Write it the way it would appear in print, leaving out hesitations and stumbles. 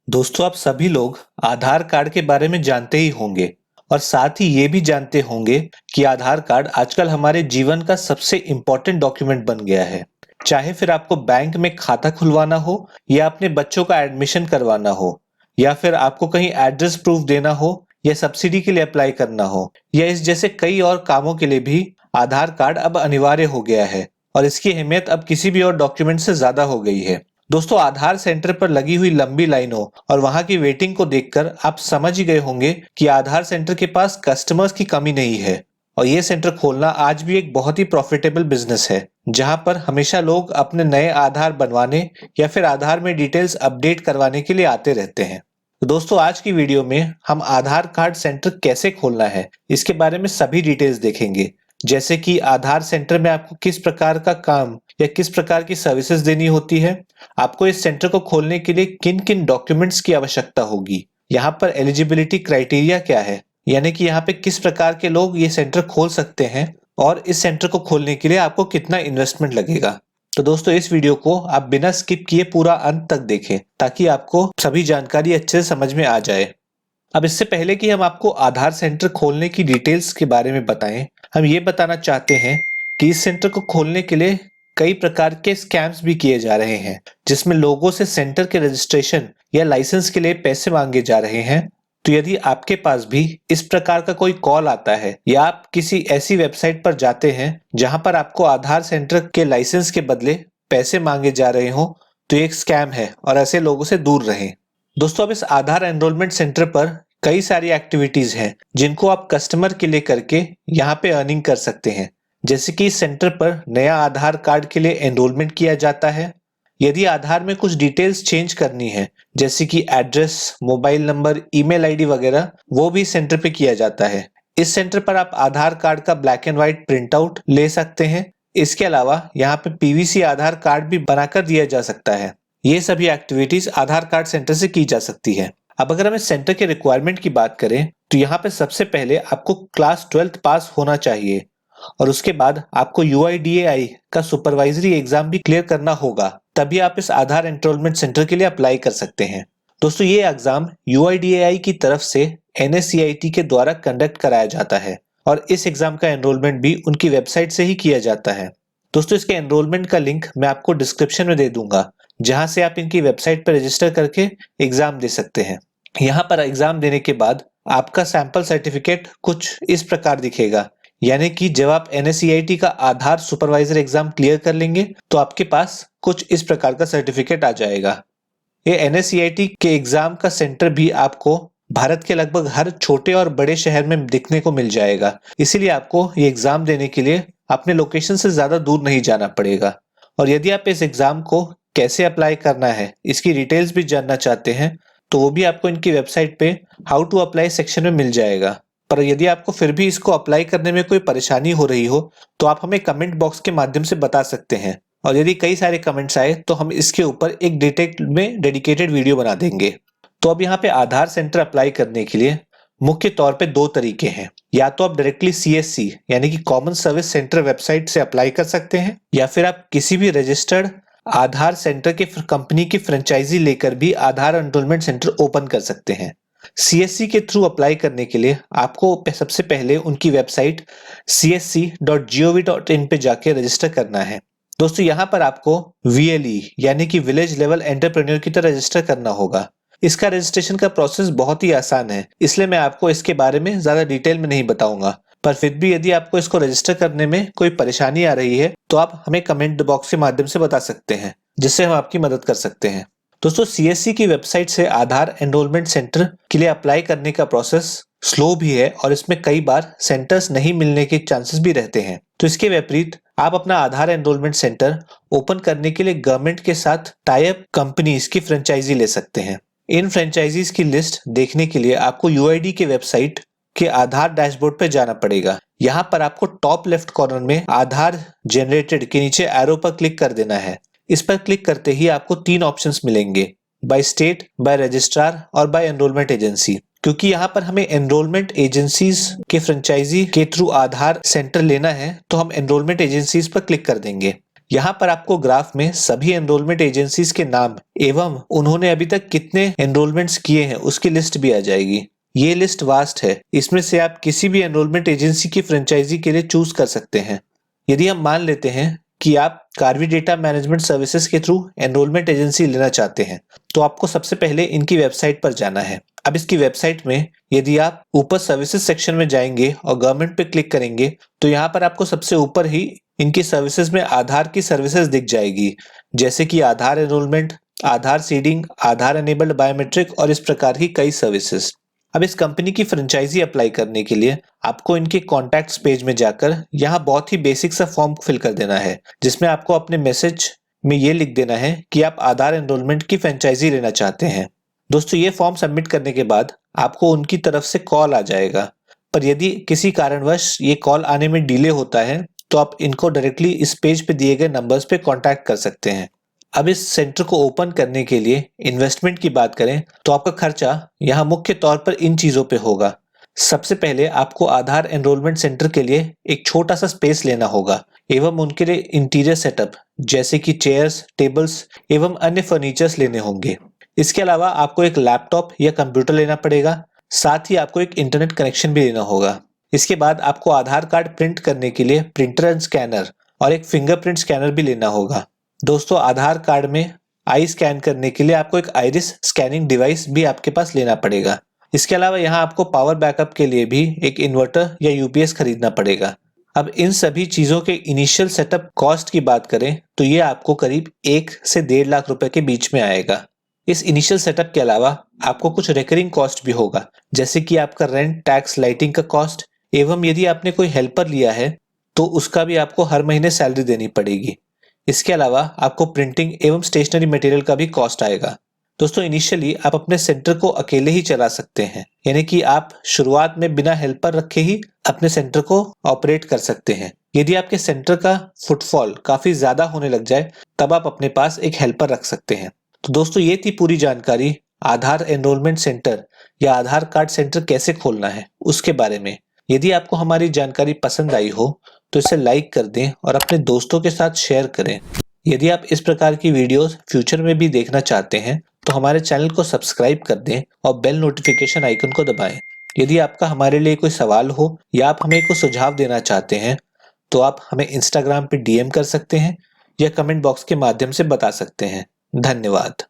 दोस्तों, आप सभी लोग आधार कार्ड के बारे में जानते ही होंगे और साथ ही ये भी जानते होंगे कि आधार कार्ड आजकल हमारे जीवन का सबसे इम्पोर्टेंट डॉक्यूमेंट बन गया है। चाहे फिर आपको बैंक में खाता खुलवाना हो या अपने बच्चों का एडमिशन करवाना हो या फिर आपको कहीं एड्रेस प्रूफ देना हो या सब्सिडी के लिए अप्लाई करना हो या इस जैसे कई और कामों के लिए भी आधार कार्ड अब अनिवार्य हो गया है और इसकी अहमियत अब किसी भी और डॉक्यूमेंट से ज्यादा हो गई है। दोस्तों, आधार सेंटर पर लगी हुई लंबी लाइनों और वहां की वेटिंग को देखकर आप समझ ही गए होंगे कि आधार सेंटर के पास कस्टमर्स की कमी नहीं है और ये सेंटर खोलना आज भी एक बहुत ही प्रॉफिटेबल बिजनेस है, जहां पर हमेशा लोग अपने नए आधार बनवाने या फिर आधार में डिटेल्स अपडेट करवाने के लिए आते रहते हैं। तो दोस्तों, आज की वीडियो में हम आधार कार्ड सेंटर कैसे खोलना है इसके बारे में सभी डिटेल्स देखेंगे, जैसे कि आधार सेंटर में आपको किस प्रकार का काम या किस प्रकार की सर्विसेज देनी होती है, आपको इस सेंटर को खोलने के लिए किन किन डॉक्यूमेंट्स की आवश्यकता होगी, यहाँ पर एलिजिबिलिटी क्राइटेरिया क्या है, यानी कि यहाँ पे किस प्रकार के लोग ये सेंटर खोल सकते हैं और इस सेंटर को खोलने के लिए आपको कितना इन्वेस्टमेंट लगेगा। तो दोस्तों, इस वीडियो को आप बिना स्किप किए पूरा अंत तक देखें ताकि आपको सभी जानकारी अच्छे से समझ में आ जाए। अब इससे पहले कि हम आपको आधार सेंटर खोलने की डिटेल्स के बारे में बताएं, हम ये बताना चाहते हैं कि इस सेंटर को खोलने के लिए कई प्रकार के स्कैम्स भी किए जा रहे हैं, जिसमें लोगों से सेंटर के रजिस्ट्रेशन या लाइसेंस के लिए पैसे मांगे जा रहे हैं। तो यदि आपके पास भी इस प्रकार का कोई कॉल आता है या आप किसी ऐसी वेबसाइट पर जाते हैं जहां पर आपको आधार सेंटर के लाइसेंस के बदले पैसे मांगे जा रहे हो, तो ये एक स्कैम है और ऐसे लोगों से दूर रहें। दोस्तों, अब इस आधार एनरोलमेंट सेंटर पर कई सारी एक्टिविटीज हैं जिनको आप कस्टमर के लिए करके यहाँ पे अर्निंग कर सकते हैं। जैसे कि इस सेंटर पर नया आधार कार्ड के लिए एनरोलमेंट किया जाता है। यदि आधार में कुछ डिटेल्स चेंज करनी है, जैसे कि address, mobile number, email ID वगैरह, वो भी सेंटर पे किया जाता है। इस सेंटर पर आप आधार कार्ड का black and white print out ले सकते हैं। इसके अलावा यहाँ पे पीवीसी आधार कार्ड भी बनाकर दिया जा सकता है। ये सभी एक्टिविटीज आधार कार्ड सेंटर से की जा सकती है। अब अगर हम इस सेंटर के रिक्वायरमेंट की बात करें तो यहाँ पे सबसे पहले आपको क्लास 12th पास होना चाहिए और उसके बाद आपको UIDAI का सुपरवाइजरी एग्जाम भी क्लियर करना होगा, तभी आप इस आधार एनरोलमेंट सेंटर के लिए अप्लाई कर सकते हैं। दोस्तों, ये एग्जाम UIDAI की तरफ से NSCIT के द्वारा कंडक्ट कराया जाता है और इस एग्जाम का एनरोलमेंट भी उनकी वेबसाइट से ही किया जाता है। दोस्तों, इसके एनरोलमेंट का लिंक मैं आपको डिस्क्रिप्शन में दे दूंगा, जहां से आप इनकी वेबसाइट पर रजिस्टर करके एग्जाम दे सकते हैं। यहाँ पर एग्जाम देने के बाद आपका सैंपल सर्टिफिकेट कुछ इस प्रकार दिखेगा, यानी कि जब आप NSCIT का आधार सुपरवाइजर एग्जाम क्लियर कर लेंगे तो आपके पास कुछ इस प्रकार का सर्टिफिकेट आ जाएगा। ये NSCIT के एग्जाम का सेंटर भी आपको भारत के लगभग हर छोटे और बड़े शहर में दिखने को मिल जाएगा, इसीलिए आपको ये एग्जाम देने के लिए अपने लोकेशन से ज्यादा दूर नहीं जाना पड़ेगा। और यदि आप इस एग्जाम को कैसे अप्लाई करना है इसकी डिटेल्स भी जानना चाहते हैं तो वो भी आपको इनकी वेबसाइट पे हाउ टू अप्लाई सेक्शन में मिल जाएगा। पर यदि आपको फिर भी इसको अप्लाई करने में कोई परेशानी हो रही हो तो आप हमें कमेंट बॉक्स के माध्यम से बता सकते हैं और यदि कई सारे कमेंट्स आए तो हम इसके ऊपर एक डिटेल में डेडिकेटेड वीडियो बना देंगे। तो अब यहाँ पे आधार सेंटर अप्लाई करने के लिए मुख्य तौर पे दो तरीके हैं। या तो आप डायरेक्टली CSC यानी कि कॉमन सर्विस सेंटर वेबसाइट से अप्लाई कर सकते हैं, या फिर आप किसी भी रजिस्टर्ड आधार सेंटर के कंपनी की फ्रेंचाइजी लेकर भी आधार एनरोलमेंट सेंटर ओपन कर सकते हैं। CSC के थ्रू अप्लाई करने के लिए आपको सबसे पहले उनकी वेबसाइट csc.gov.in पे जाके रजिस्टर करना है। दोस्तों, यहाँ पर आपको VLE यानी कि विलेज लेवल एंटरप्रेन्योर की तरह रजिस्टर करना होगा। इसका रजिस्ट्रेशन का प्रोसेस बहुत ही आसान है, इसलिए मैं आपको इसके बारे में ज्यादा डिटेल में नहीं बताऊंगा, पर फिर भी यदि आपको इसको रजिस्टर करने में कोई परेशानी आ रही है तो आप हमें कमेंट बॉक्स के माध्यम से बता सकते हैं, जिससे हम आपकी मदद कर सकते हैं। दोस्तों, CSC की वेबसाइट से आधार एनरोलमेंट सेंटर के लिए अप्लाई करने का प्रोसेस स्लो भी है और इसमें कई बार सेंटर्स नहीं मिलने के चांसेस भी रहते हैं। तो इसके विपरीत आप अपना आधार एनरोलमेंट सेंटर ओपन करने के लिए गवर्नमेंट के साथ टाई अप कंपनीज की फ्रेंचाइजी ले सकते हैं। इन फ्रेंचाइजीज की लिस्ट देखने के लिए आपको UID के वेबसाइट के आधार डैशबोर्ड पर जाना पड़ेगा। यहाँ पर आपको टॉप लेफ्ट कॉर्नर में आधार जनरेटेड के नीचे एरो पर क्लिक कर देना है। इस पर क्लिक करते ही आपको 3 ऑप्शंस मिलेंगे, बाय स्टेट, बाय रजिस्ट्रार और बाय एनरोलमेंट एजेंसी। क्योंकि यहाँ पर हमें एनरोलमेंट एजेंसीज के फ्रेंचाइजी के थ्रू आधार सेंटर लेना है तो हम एनरोलमेंट एजेंसीज पर क्लिक कर देंगे। यहाँ पर आपको ग्राफ में सभी एनरोलमेंट एजेंसीज के नाम एवं उन्होंने अभी तक कितने एनरोलमेंट्स किए हैं उसकी लिस्ट भी आ जाएगी। ये लिस्ट वास्ट है, इसमें से आप किसी भी एनरोलमेंट एजेंसी की फ्रेंचाइजी के लिए चूज कर सकते हैं। यदि हम मान लेते हैं कि आप कार्वी डेटा मैनेजमेंट सर्विसेज के थ्रू एनरोलमेंट एजेंसी लेना चाहते हैं, तो आपको सबसे पहले इनकी वेबसाइट पर जाना है। अब इसकी वेबसाइट में यदि आप ऊपर सर्विसेज सेक्शन में जाएंगे और गवर्नमेंट पे क्लिक करेंगे तो यहाँ पर आपको सबसे ऊपर ही इनकी सर्विसेज में आधार की सर्विसेज दिख जाएगी, जैसे कि आधार एनरोलमेंट, आधार सीडिंग, आधार एनेबल्ड बायोमेट्रिक और इस प्रकार की कई सर्विसेज। अब इस कंपनी की फ्रेंचाइजी अप्लाई करने के लिए आपको इनके कॉन्टैक्ट्स पेज में जाकर यहाँ बहुत ही बेसिक सा फॉर्म फिल कर देना है, जिसमें आपको अपने मैसेज में ये लिख देना है कि आप आधार एनरोलमेंट की फ्रेंचाइजी लेना चाहते हैं। दोस्तों, ये फॉर्म सबमिट करने के बाद आपको उनकी तरफ से कॉल आ जाएगा, पर यदि किसी कारणवश ये कॉल आने में डिले होता है तो आप इनको डायरेक्टली इस पेज पे दिए गए नंबर्स पे कॉन्टैक्ट कर सकते हैं। अब इस सेंटर को ओपन करने के लिए इन्वेस्टमेंट की बात करें तो आपका खर्चा यहाँ मुख्य तौर पर इन चीजों पे होगा। सबसे पहले आपको आधार एनरोलमेंट सेंटर के लिए एक छोटा सा स्पेस लेना होगा एवं उनके लिए इंटीरियर सेटअप जैसे कि चेयर्स, टेबल्स एवं अन्य फर्नीचर्स लेने होंगे। इसके अलावा आपको एक लैपटॉप या कंप्यूटर लेना पड़ेगा, साथ ही आपको एक इंटरनेट कनेक्शन भी लेना होगा। इसके बाद आपको आधार कार्ड प्रिंट करने के लिए प्रिंटर एंड स्कैनर और एक फिंगरप्रिंट स्कैनर भी लेना होगा। दोस्तों, आधार कार्ड में आई स्कैन करने के लिए आपको एक आइरिस स्कैनिंग डिवाइस भी आपके पास लेना पड़ेगा। इसके अलावा यहाँ आपको पावर बैकअप के लिए भी एक इन्वर्टर या यूपीएस खरीदना पड़ेगा। अब इन सभी चीजों के इनिशियल सेटअप कॉस्ट की बात करें तो ये आपको करीब 1 से 1.5 लाख रुपए के बीच में आएगा। इस इनिशियल सेटअप के अलावा आपको कुछ रिकरिंग कॉस्ट भी होगा, जैसे कि आपका रेंट, टैक्स, लाइटिंग का कॉस्ट एवं यदि आपने कोई हेल्पर लिया है तो उसका भी आपको हर महीने सैलरी देनी पड़ेगी। इसके अलावा आपको प्रिंटिंग एवं स्टेशनरी मटेरियल का भी कॉस्ट आएगा। दोस्तों, इनिशियली आप अपने सेंटर को अकेले ही चला सकते हैं, यानी कि आप शुरुआत में बिना हेल्पर रखे ही अपने सेंटर को ऑपरेट कर सकते हैं। यदि आपके सेंटर का फुटफॉल काफी ज्यादा होने लग जाए तब आप अपने पास एक हेल्पर रख सकते हैं। तो दोस्तों, ये थी पूरी जानकारी आधार एनरोलमेंट सेंटर या आधार कार्ड सेंटर कैसे खोलना है उसके बारे में। यदि आपको हमारी जानकारी पसंद आई हो तो इसे लाइक कर दें और अपने दोस्तों के साथ शेयर करें। यदि आप इस प्रकार की वीडियोस फ्यूचर में भी देखना चाहते हैं तो हमारे चैनल को सब्सक्राइब कर दें और बेल नोटिफिकेशन आइकन को दबाएं। यदि आपका हमारे लिए कोई सवाल हो या आप हमें कोई सुझाव देना चाहते हैं तो आप हमें इंस्टाग्राम पे डीएम कर सकते हैं या कमेंट बॉक्स के माध्यम से बता सकते हैं। धन्यवाद।